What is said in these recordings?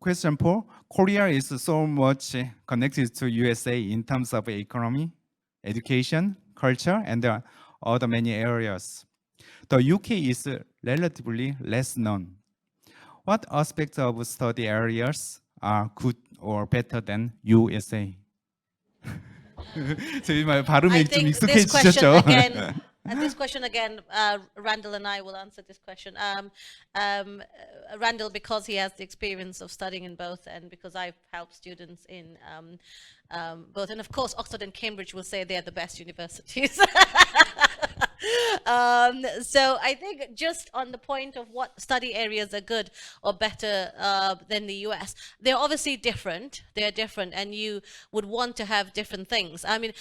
Question 4. Korea is so much connected to USA in terms of economy, education, culture, and other many areas. The UK is relatively less known. What aspects of study areas are good or better than USA? 저희 말 발음이 좀 익숙해지셨죠? This question again, Randall and I will answer this question. Randall, because he has the experience of studying in both, and because I've helped students in both, and of course Oxford and Cambridge will say they're the best universities. So I think just on the point of what study areas are good or better than the US, they're obviously different. They're different, and you would want to have different things. I mean,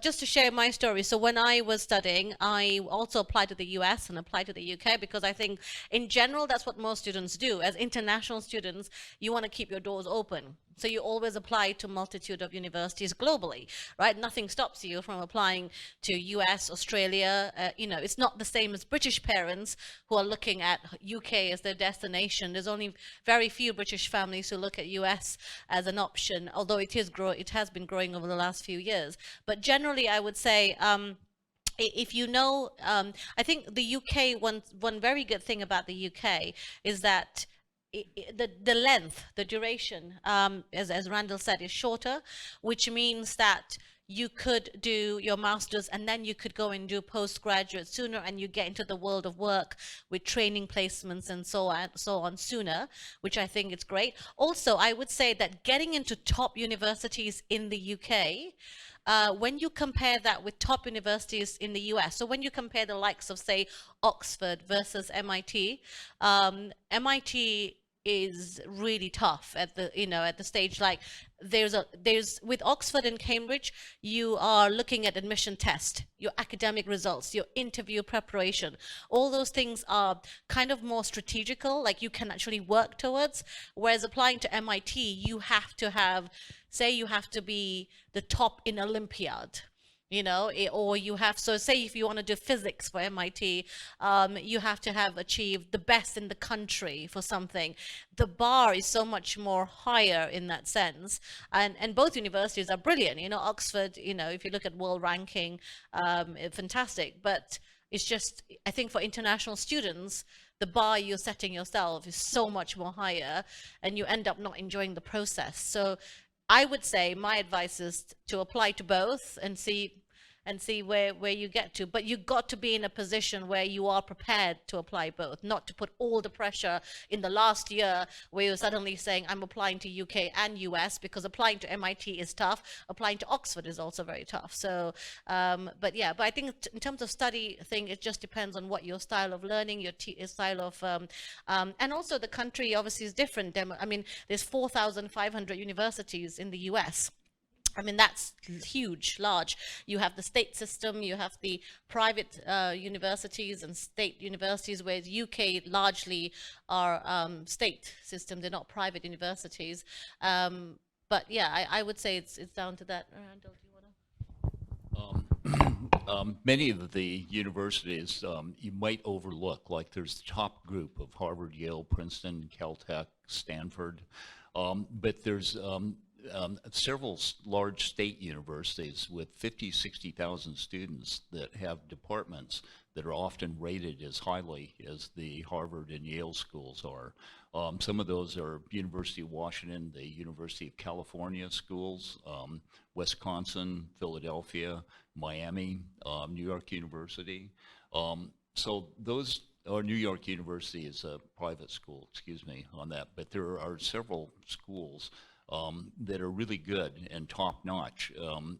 just to share my story. So when I was studying, I also applied to the US and applied to the UK because I think in general that's what most students do. As international students, you want to keep your doors open. So you always apply to a multitude of universities globally, right? Nothing stops you from applying to US, Australia. It's not the same as British parents who are looking at UK as their destination. There's only very few British families who look at US as an option, although it has been growing over the last few years. But generally, I would say, if you know, I think the UK, one very good thing about the UK is that the length, the duration, as Randall said, is shorter, which means that you could do your master's and then you could go and do postgraduate sooner, and you get into the world of work with training placements and so on sooner, which I think is great. Also, I would say that getting into top universities in the UK, when you compare that with top universities in the US, so when you compare the likes of, say, Oxford versus MIT, MIT is really tough at the stage. Like there's with Oxford and Cambridge, you are looking at admission test, your academic results, your interview preparation. All those things are kind of more strategical, like you can actually work towards. Whereas applying to MIT, you have to be the top in Olympiad. Or you have, so say if you want to do physics for MIT, you have to have achieved the best in the country for something. The bar is so much more higher in that sense. And both universities are brilliant. Oxford, if you look at world ranking, fantastic. But it's just, I think for international students, the bar you're setting yourself is so much more higher, and you end up not enjoying the process. So I would say my advice is to apply to both and see where you get to. But you've got to be in a position where you are prepared to apply both, not to put all the pressure in the last year where you're suddenly saying, I'm applying to UK and US, because applying to MIT is tough. Applying to Oxford is also very tough. So, but I think in terms of study thing, it just depends on what your style of learning, your style of, and also the country obviously is different. I mean, there's 4,500 universities in the US. I mean, that's huge, large. You have the state system, you have the private universities and state universities, whereas UK largely are state system, they're not private universities. But yeah, I would say it's down to that. Randall, do you want to? Many of the universities you might overlook, like there's the top group of Harvard, Yale, Princeton, Caltech, Stanford, but there's several large state universities with 50, 60,000 students that have departments that are often rated as highly as the Harvard and Yale schools are. Some of those are University of Washington, the University of California schools, Wisconsin, Philadelphia, Miami, New York University. So those, or New York University is a private school, excuse me on that, but there are several schools that are really good and top-notch.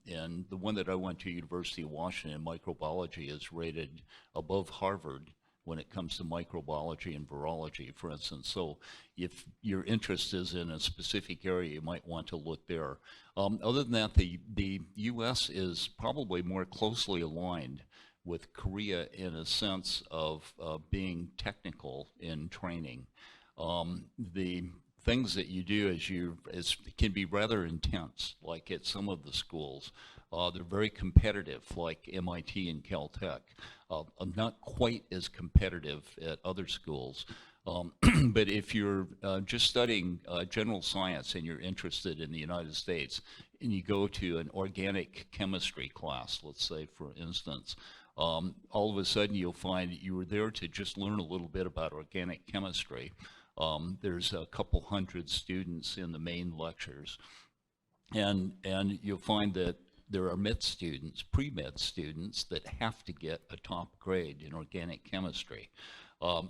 And the one that I went to, University of Washington, microbiology, is rated above Harvard when it comes to microbiology and virology, for instance. So if your interest is in a specific area, you might want to look there. Other than that, the U.S. is probably more closely aligned with Korea in a sense of being technical in training. The things that you do can be rather intense, like at some of the schools. They're very competitive, like MIT and Caltech. Not quite as competitive at other schools. But if you're just studying general science and you're interested in the United States, and you go to an organic chemistry class, let's say, for instance, all of a sudden you'll find that you were there to just learn a little bit about organic chemistry. There's a couple hundred students in the main lectures, and you'll find that there are med students, pre-med students, that have to get a top grade in organic chemistry.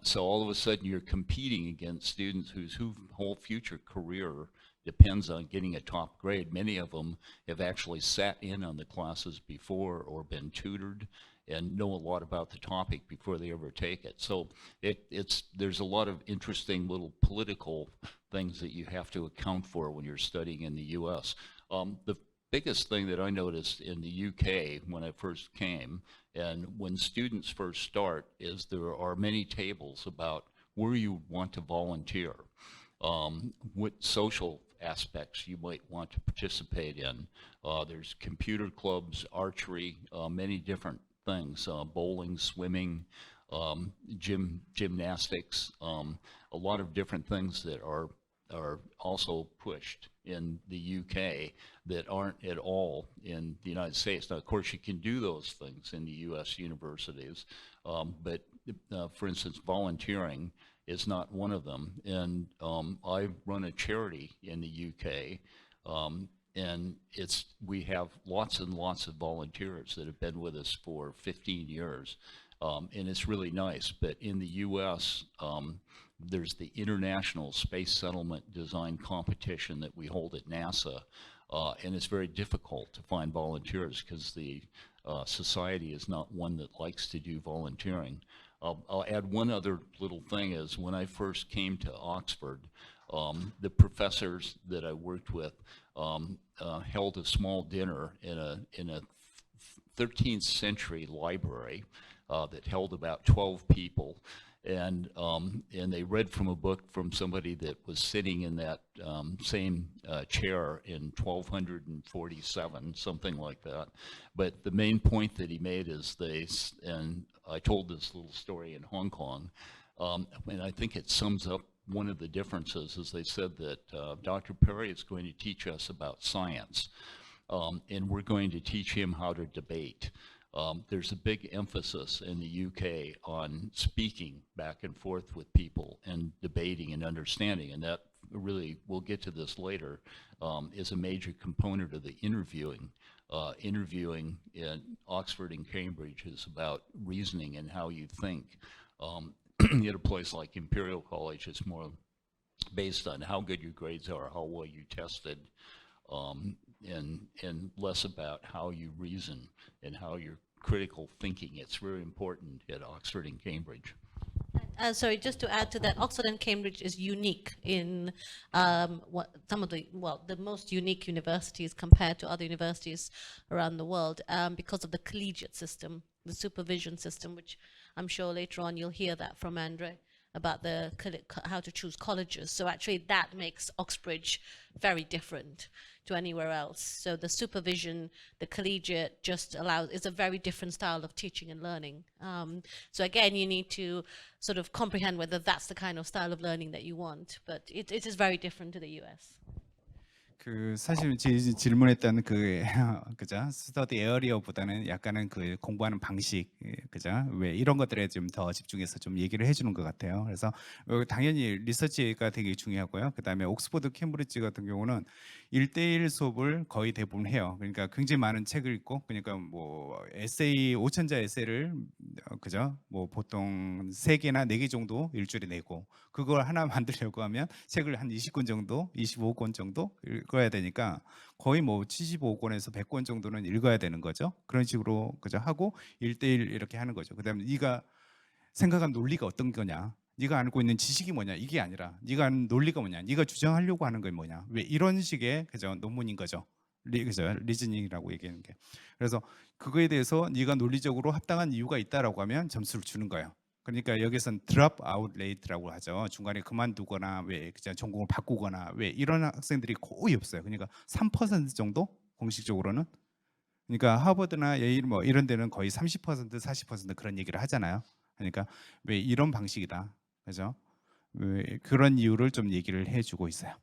So all of a sudden you're competing against students whose whole future career depends on getting a top grade. Many of them have actually sat in on the classes before or been tutored and know a lot about the topic before they ever take it. So there's a lot of interesting little political things that you have to account for when you're studying in the US. The biggest thing that I noticed in the UK when I first came, and when students first start, is there are many tables about where you want to volunteer, what social aspects you might want to participate in. There's computer clubs, archery, many different things, bowling, swimming, gymnastics, a lot of different things that are also pushed in the UK that aren't at all in the United States. Now, of course, you can do those things in the US universities, but for instance, volunteering is not one of them. And I run a charity in the UK, and we have lots and lots of volunteers that have been with us for 15 years, and it's really nice. But in the US, there's the International Space Settlement Design Competition that we hold at NASA, and it's very difficult to find volunteers because the society is not one that likes to do volunteering. I'll add one other little thing is when I first came to Oxford, the professors that I worked with held a small dinner in a 13th century library that held about 12 people. And they read from a book from somebody that was sitting in that same chair in 1247, something like that. But the main point that he made is and I told this little story in Hong Kong, and I think it sums up one of the differences, is they said that Dr. Perry is going to teach us about science, and we're going to teach him how to debate. There's a big emphasis in the UK on speaking back and forth with people and debating and understanding, and that really, we'll get to this later, is a major component of the interviewing. Interviewing in Oxford and Cambridge is about reasoning and how you think. At a place like Imperial College, it's more based on how good your grades are, how well you tested, and less about how you reason and how your critical thinking. It's very important at Oxford and Cambridge. Sorry, just to add to that, Oxford and Cambridge is unique in the most unique universities compared to other universities around the world because of the collegiate system, the supervision system, which I'm sure later on you'll hear that from Andre about how to choose colleges. So actually that makes Oxbridge very different to anywhere else. So the supervision, the collegiate is a very different style of teaching and learning. So again, you need to sort of comprehend whether that's the kind of style of learning that you want, but it is very different to the US. 사실 질문했던 그죠? 스터디 에어리어보다는 약간은 그 공부하는 방식, 그죠? 왜 이런 것들에 좀 더 집중해서 좀 얘기를 해주는 것 같아요. 그래서 당연히 리서치가 되게 중요하고요. 그다음에 옥스퍼드, 캠브리지 같은 경우는 1대1 수업을 거의 대부분 해요. 그러니까 굉장히 많은 책을 읽고, 그러니까 뭐 에세이 5,000자 에세이를 그죠? 뭐 보통 3개나 4개 정도 일주일에 내고, 그걸 하나 만들려고 하면 책을 한 20권 정도, 25권 정도 읽어야 되니까 거의 뭐 75권에서 100권 정도는 읽어야 되는 거죠. 그런 식으로 그죠? 하고 1대1 이렇게 하는 거죠. 그다음에 네가 생각한 논리가 어떤 거냐, 네가 알고 있는 지식이 뭐냐, 이게 아니라 네가 아는 논리가 뭐냐, 네가 주장하려고 하는 게 뭐냐, 왜 이런 식의 그죠? 논문인 거죠. 그죠? 리즈닝이라고 얘기하는 게. 그래서 그거에 대해서 네가 논리적으로 합당한 이유가 있다라고 하면 점수를 주는 거예요. 그러니까 여기서는 drop out rate라고 하죠. 중간에 그만두거나 왜 그냥 전공을 바꾸거나 왜 이런 학생들이 거의 없어요. 그러니까 3% 정도 공식적으로는. 그러니까 하버드나 예일 뭐 이런 데는 거의 30%, 40% 그런 얘기를 하잖아요. 그러니까 왜 이런 방식이다, 그죠? 그런 이유를 좀 얘기를 해주고 있어요.